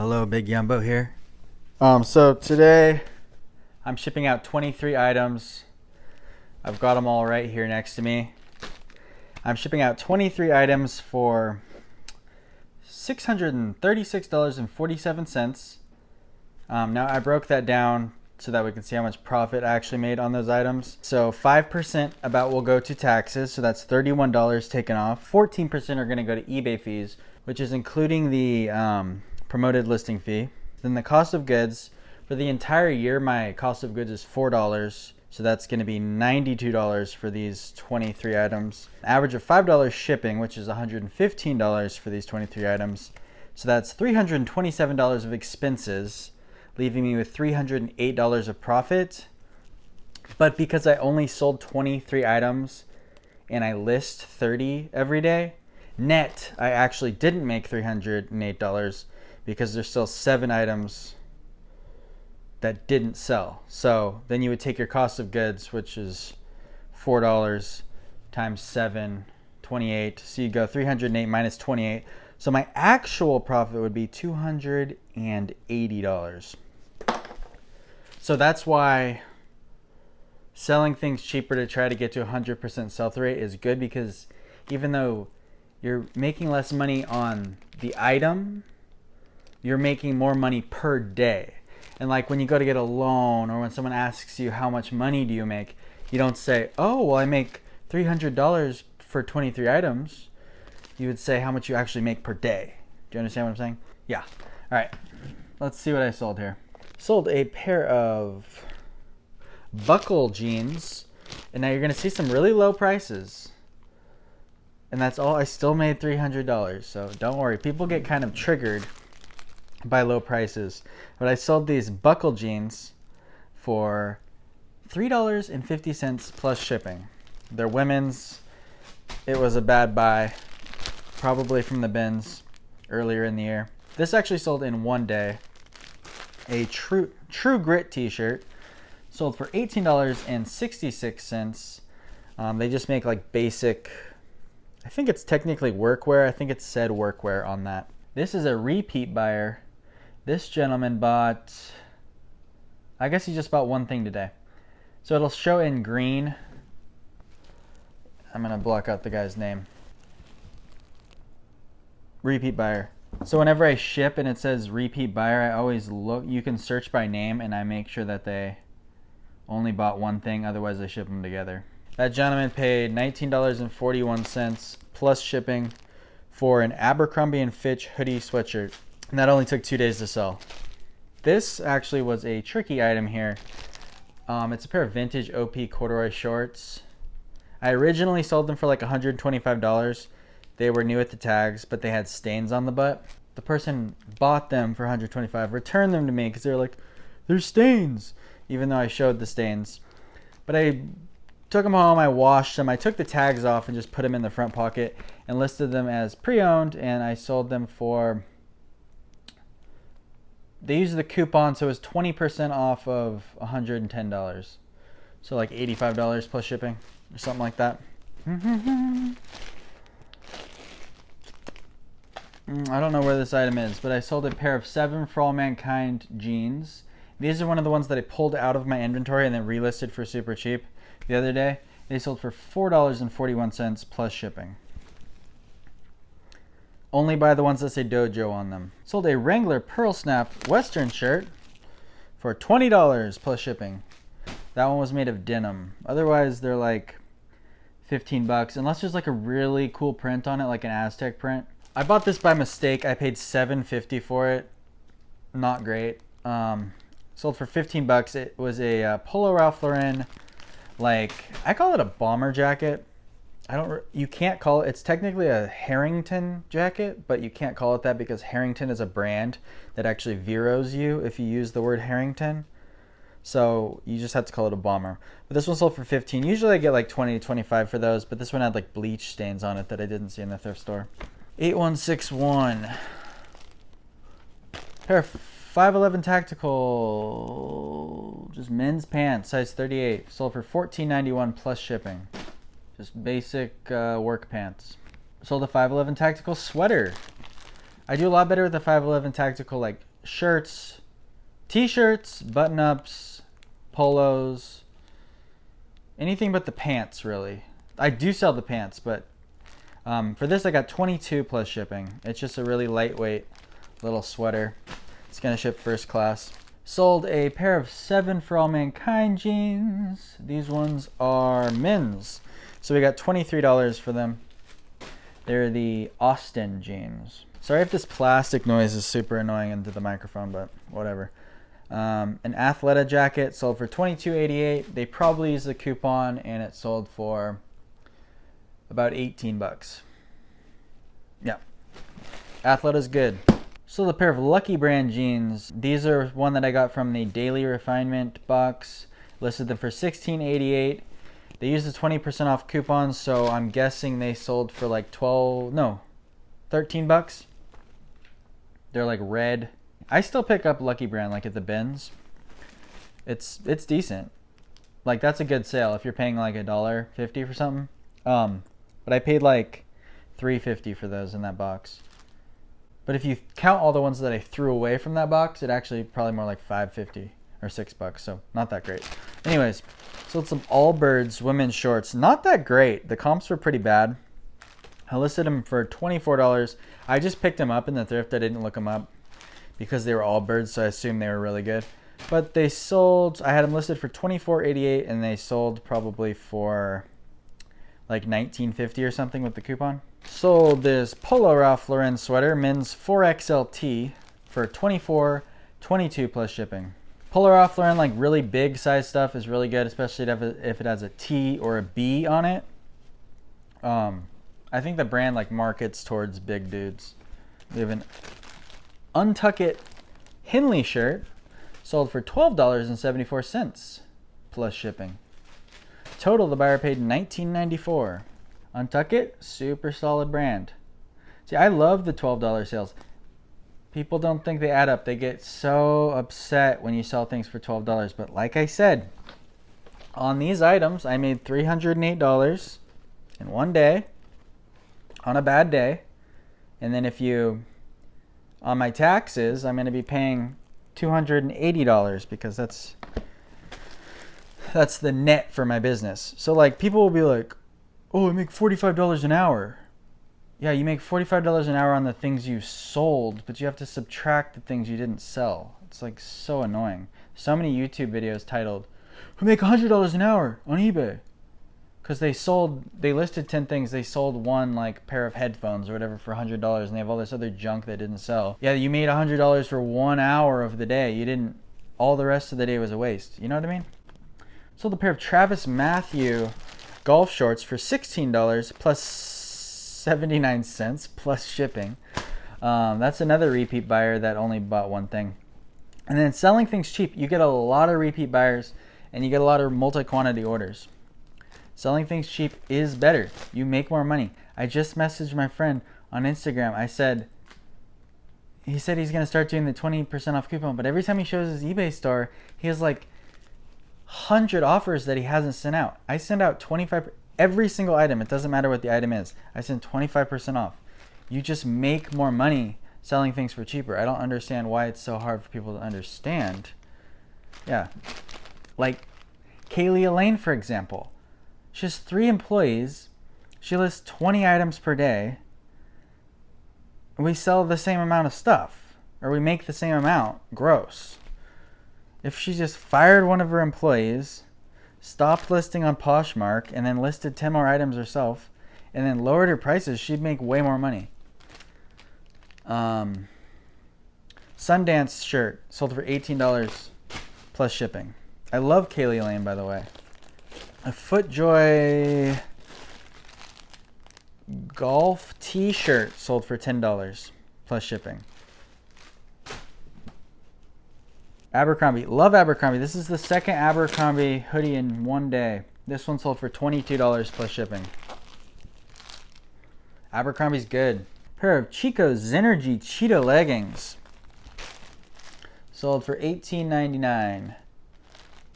Hello, Big Yumbo here. So today I'm shipping out 23 items. I've got them all right here next to me. I'm shipping out 23 items for $636.47. Now I broke that down so that we can see how much profit I actually made on those items. So 5% about will go to taxes, so that's $31 taken off. 14% are going to go to eBay fees, which is including the promoted listing fee. Then the cost of goods, for the entire year my cost of goods is $4, so that's going to be $92 for these 23 items. Average of $5 shipping, which is $115 for these 23 items. So that's $327 of expenses, leaving me with $308 of profit. But because I only sold 23 items and I list 30 every day, net I actually didn't make $308 because there's still 7 items that didn't sell. So then you would take your cost of goods, which is $4 times 7, 28. So you go 308 minus 28. So my actual profit would be $280. So that's why selling things cheaper to try to get to 100% sell-through rate is good, because even though you're making less money on the item, you're making more money per day. And like when you go to get a loan, or when someone asks you how much money do you make, you don't say, oh, well, I make $300 for 23 items. You would say how much you actually make per day. Do you understand what I'm saying? Yeah. All right. Let's see what I sold here. Sold a pair of buckle jeans, and now you're going to see some really low prices. And that's all. I still made $300, so don't worry. People get kind of triggered by low prices. But I sold these buckle jeans for $3.50 plus shipping. They're women's. It was a bad buy, probably from the bins earlier in the year. This actually sold in one day. A True Grit t-shirt sold for $18.66. They just make like basic, I think it's technically workwear. I think it said workwear on that. This is a repeat buyer. This gentleman bought, I guess he just bought one thing today. So it'll show in green. I'm going to block out the guy's name. Repeat buyer. So whenever I ship and it says repeat buyer, I always look, you can search by name, and I make sure that they only bought one thing, otherwise I ship them together. That gentleman paid $19.41 plus shipping for an Abercrombie & Fitch hoodie sweatshirt. And that only took 2 days to sell. This actually was a tricky item here. It's a pair of vintage OP corduroy shorts. I originally sold them for like $125. They were new at the tags, but they had stains on the butt. The person bought them for $125, returned them to me because they were like, there's stains, even though I showed the stains. But I took them home, I washed them, I took the tags off and just put them in the front pocket and listed them as pre-owned, and I sold them for, they used the coupon, so it was 20% off of $110. So like $85 plus shipping or something like that. I don't know where this item is, but I sold a pair of 7 For All Mankind jeans. These are one of the ones that I pulled out of my inventory and then relisted for super cheap the other day. They sold for $4.41 plus shipping. Only buy the ones that say Dojo on them. Sold a Wrangler Pearl Snap Western shirt for $20 plus shipping. That one was made of denim. Otherwise, they're like $15, unless there's like a really cool print on it, like an Aztec print. I bought this by mistake. I paid $7.50 for it. Not great. Sold for $15. It was a Polo Ralph Lauren, like, I call it a bomber jacket. You can't call it, it's technically a Harrington jacket, but you can't call it that because Harrington is a brand that actually zeros you if you use the word Harrington. So you just have to call it a bomber. But this one sold for $15. Usually I get like $20 to $25 for those, but this one had like bleach stains on it that I didn't see in the thrift store. 8161. Pair of 511 Tactical, just men's pants, size 38. Sold for $14.91 plus shipping. Just basic work pants. Sold a 511 Tactical sweater. I do a lot better with the 511 Tactical like shirts, t-shirts, button-ups, polos, anything but the pants, really. I do sell the pants, but for this I got 22 plus shipping. It's just a really lightweight little sweater. It's gonna ship first class. Sold a pair of 7 For All Mankind jeans. These ones are men's. So we got $23 for them. They're the Austin jeans. Sorry if this plastic noise is super annoying into the microphone, but whatever. An Athleta jacket sold for $22.88. They probably used the coupon and it sold for about 18 bucks. Yeah. Athleta's good. Sold a pair of Lucky Brand jeans. These are one that I got from the Daily Refinement box. Listed them for $16.88. They used the 20% off coupons, so I'm guessing they sold for like 13 bucks. They're like red. I still pick up Lucky Brand like at the bins. It's decent. Like that's a good sale if you're paying like $1.50 for something. But I paid like $3.50 for those in that box. But if you count all the ones that I threw away from that box, it actually probably more like $5.50 or $6, so not that great. Anyways, sold some Allbirds women's shorts. Not that great. The comps were pretty bad. I listed them for $24. I just picked them up in the thrift. I didn't look them up because they were Allbirds, so I assumed they were really good. But they sold, I had them listed for $24.88 and they sold probably for like $19.50 or something with the coupon. Sold this Polo Ralph Lauren sweater, men's 4XLT for $24.22 plus shipping. Polo Ralph Lauren, like really big size stuff is really good, especially if it has a T or a B on it. I think the brand like markets towards big dudes. We have an Untuck It Henley shirt sold for $12.74 plus shipping. Total, the buyer paid $19.94. Untuck It, super solid brand. See, I love the $12 sales. People don't think they add up. They get so upset when you sell things for $12. But like I said, on these items, I made $308 in one day on a bad day. And then on my taxes, I'm going to be paying $280 because that's the net for my business. So like people will be like, oh, I make $45 an hour. Yeah, you make $45 an hour on the things you sold, but you have to subtract the things you didn't sell. It's like so annoying. So many YouTube videos titled, "We make $100 an hour on eBay." Because they listed 10 things. They sold one like pair of headphones or whatever for $100 and they have all this other junk they didn't sell. Yeah, you made $100 for 1 hour of the day. You didn't, all the rest of the day was a waste. You know what I mean? Sold a pair of Travis Matthew golf shorts for $16 plus 79 cents plus shipping. That's another repeat buyer that only bought one thing. And then selling things cheap, you get a lot of repeat buyers and you get a lot of multi-quantity orders. Selling things cheap is better. You make more money. I just messaged my friend on Instagram. He said he's going to start doing the 20% off coupon, but every time he shows his eBay store, he has like 100 offers that he hasn't sent out. I send out 25 every single item. It doesn't matter what the item is. I send 25% off. You just make more money selling things for cheaper. I don't understand why it's so hard for people to understand. Yeah. Like Kaylee Elaine, for example. She has 3 employees. She lists 20 items per day. We sell the same amount of stuff, or we make the same amount gross. If she just fired one of her employees, stopped listing on Poshmark, and then listed 10 more items herself, and then lowered her prices, she'd make way more money. Sundance shirt sold for $18 plus shipping. I love Kaylee Lane, by the way. A FootJoy golf t-shirt sold for $10 plus shipping. Abercrombie. Love Abercrombie. This is the second Abercrombie hoodie in one day. This one sold for $22 plus shipping. Abercrombie's good. Pair of Chico's Zenergy Cheetah leggings. Sold for $18.99.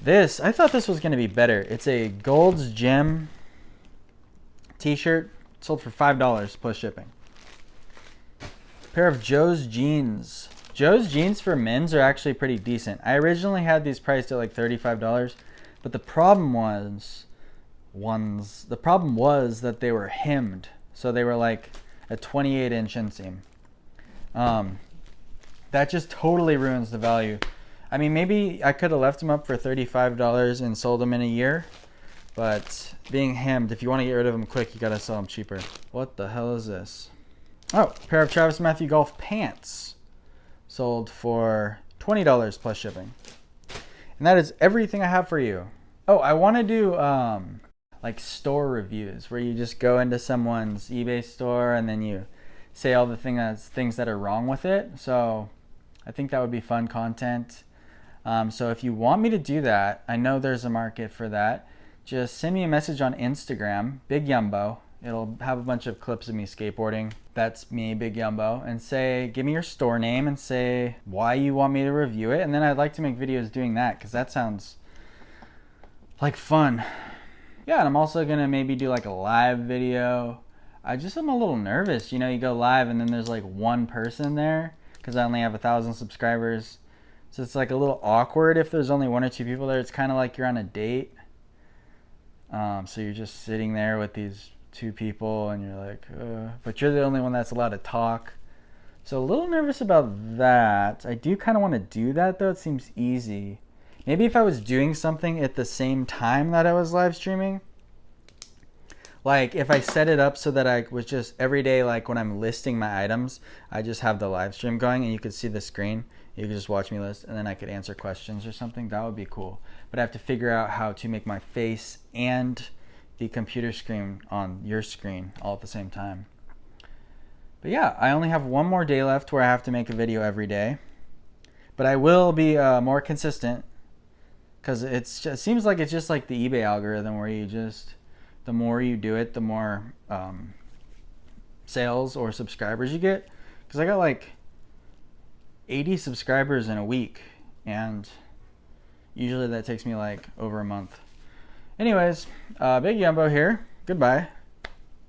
This, I thought this was going to be better. It's a Gold's Gym t-shirt. Sold for $5 plus shipping. Pair of Joe's Jeans Joe's jeans for men's are actually pretty decent. I originally had these priced at like $35, but the problem was that they were hemmed. So they were like a 28-inch inseam. That just totally ruins the value. I mean, maybe I could have left them up for $35 and sold them in a year, but being hemmed, if you want to get rid of them quick, you gotta sell them cheaper. What the hell is this? Oh, a pair of Travis Matthew golf pants. Sold for $20 plus shipping. And that is everything I have for you. Oh, I want to do like store reviews where you just go into someone's eBay store and then you say all the things that are wrong with it. So I think that would be fun content. So if you want me to do that, I know there's a market for that. Just send me a message on Instagram, Big Yumbo. It'll have a bunch of clips of me skateboarding. That's me, Big Yumbo. And say, give me your store name and say why you want me to review it. And then I'd like to make videos doing that because that sounds like fun. Yeah, and I'm also gonna maybe do like a live video. I'm a little nervous. You know, you go live and then there's like one person there because I only have 1,000 subscribers. So it's like a little awkward if there's only 1 or 2 people there. It's kind of like you're on a date. So you're just sitting there with these 2 people and you're like, but you're the only one that's allowed to talk. So a little nervous about that. I do kind of want to do that though. It seems easy. Maybe if I was doing something at the same time that I was live streaming, like if I set it up so that I was just every day, like when I'm listing my items, I just have the live stream going and you could see the screen. You could just watch me list and then I could answer questions or something. That would be cool. But I have to figure out how to make my face and the computer screen on your screen all at the same time. But yeah, I only have 1 more day left where I have to make a video every day. But I will be more consistent because it seems like it's just like the eBay algorithm where you just, the more you do it, the more sales or subscribers you get. Because I got like 80 subscribers in a week and usually that takes me like over a month. Anyways, Big Yumbo here. Goodbye.